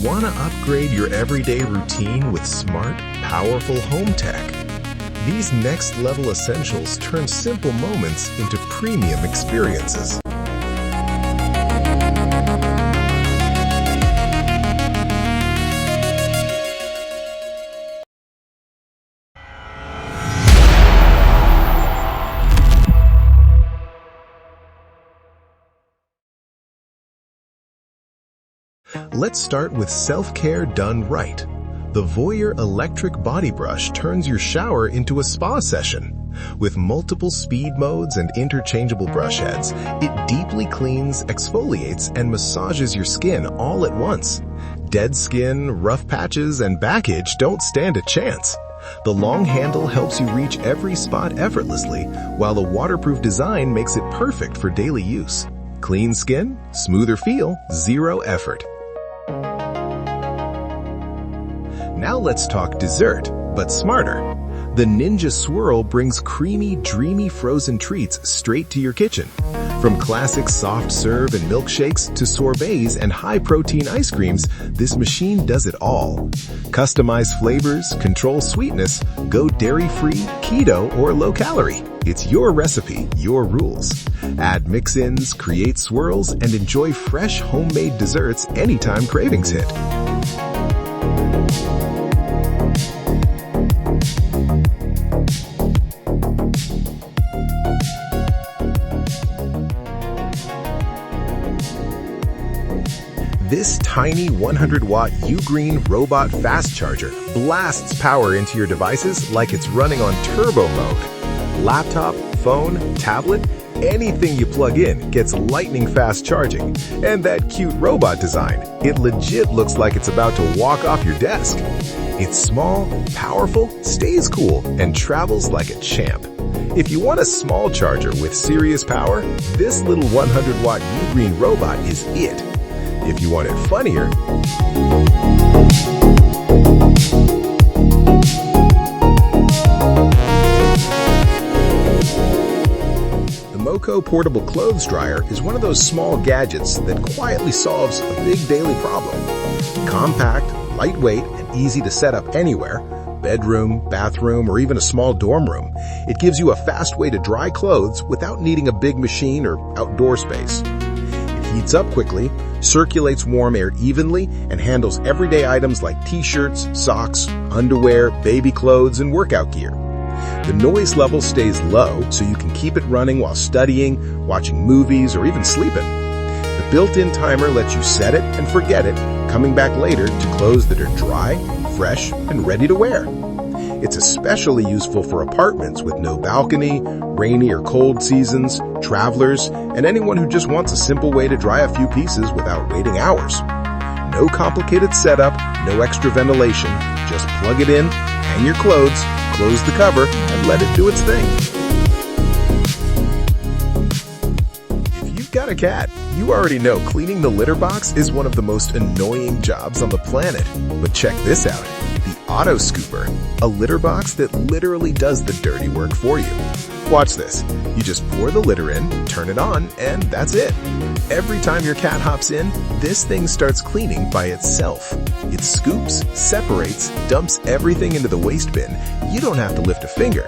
Want to upgrade your everyday routine with smart, powerful home tech? These next-level essentials turn simple moments into premium experiences. Let's start with self-care done right. The Voyor Electric Body Brush turns your shower into a spa session. With multiple speed modes and interchangeable brush heads, it deeply cleans, exfoliates, and massages your skin all at once. Dead skin, rough patches, and backage don't stand a chance. The long handle helps you reach every spot effortlessly, while the waterproof design makes it perfect for daily use. Clean skin, smoother feel, zero effort. Now let's talk dessert, but smarter. The Ninja Swirl brings creamy, dreamy frozen treats straight to your kitchen. From classic soft serve and milkshakes to sorbets and high-protein ice creams, this machine does it all. Customize flavors, control sweetness, go dairy-free, keto, or low-calorie. It's your recipe, your rules. Add mix-ins, create swirls, and enjoy fresh homemade desserts anytime cravings hit. This tiny 100-watt UGreen robot fast charger blasts power into your devices like it's running on turbo mode. Laptop, phone, tablet, anything you plug in gets lightning-fast charging. And that cute robot design, it legit looks like it's about to walk off your desk. It's small, powerful, stays cool, and travels like a champ. If you want a small charger with serious power, this little 100-watt UGreen robot is it. If you want it funnier, the Mojoco Portable Clothes Dryer is one of those small gadgets that quietly solves a big daily problem. Compact, lightweight, and easy to set up anywhere, bedroom, bathroom, or even a small dorm room, it gives you a fast way to dry clothes without needing a big machine or outdoor space. It heats up quickly, circulates warm air evenly, and handles everyday items like t-shirts, socks, underwear, baby clothes, and workout gear. The noise level stays low, so you can keep it running while studying, watching movies, or even sleeping. The built-in timer lets you set it and forget it, coming back later to clothes that are dry, fresh, and ready to wear. It's especially useful for apartments with no balcony, rainy or cold seasons, travelers, and anyone who just wants a simple way to dry a few pieces without waiting hours. No complicated setup, no extra ventilation. Just plug it in, hang your clothes, close the cover, and let it do its thing. If you've got a cat, you already know cleaning the litter box is one of the most annoying jobs on the planet. But check this out. The Autoscooper, a litter box that literally does the dirty work for you. Watch this. You just pour the litter in, turn it on, and that's it. Every time your cat hops in, this thing starts cleaning by itself. It scoops, separates, dumps everything into the waste bin. You don't have to lift a finger.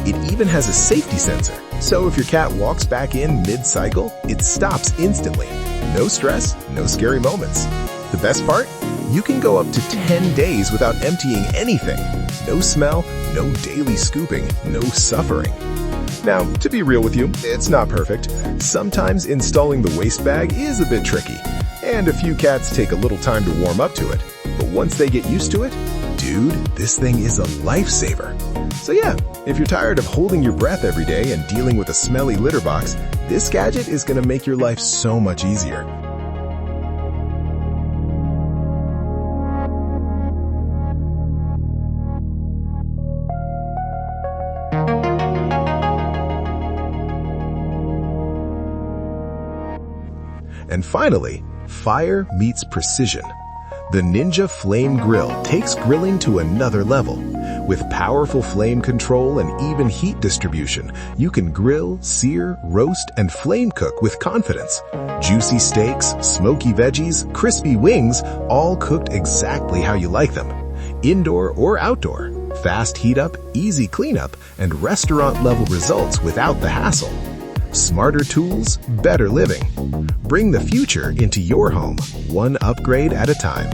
It even has a safety sensor, so if your cat walks back in mid-cycle, it stops instantly. No stress, no scary moments. The best part? You can go up to 10 days without emptying anything. No smell, no daily scooping, no suffering. Now, to be real with you, it's not perfect. Sometimes installing the waste bag is a bit tricky, and a few cats take a little time to warm up to it. But once they get used to it, dude, this thing is a lifesaver. So yeah, if you're tired of holding your breath every day and dealing with a smelly litter box, this gadget is going to make your life so much easier. And finally, fire meets precision. The Ninja Flame Grill takes grilling to another level. With powerful flame control and even heat distribution, you can grill, sear, roast, and flame cook with confidence. Juicy steaks, smoky veggies, crispy wings, all cooked exactly how you like them. Indoor or outdoor, fast heat up, easy cleanup, and restaurant-level results without the hassle. Smarter tools, better living. Bring the future into your home, one upgrade at a time.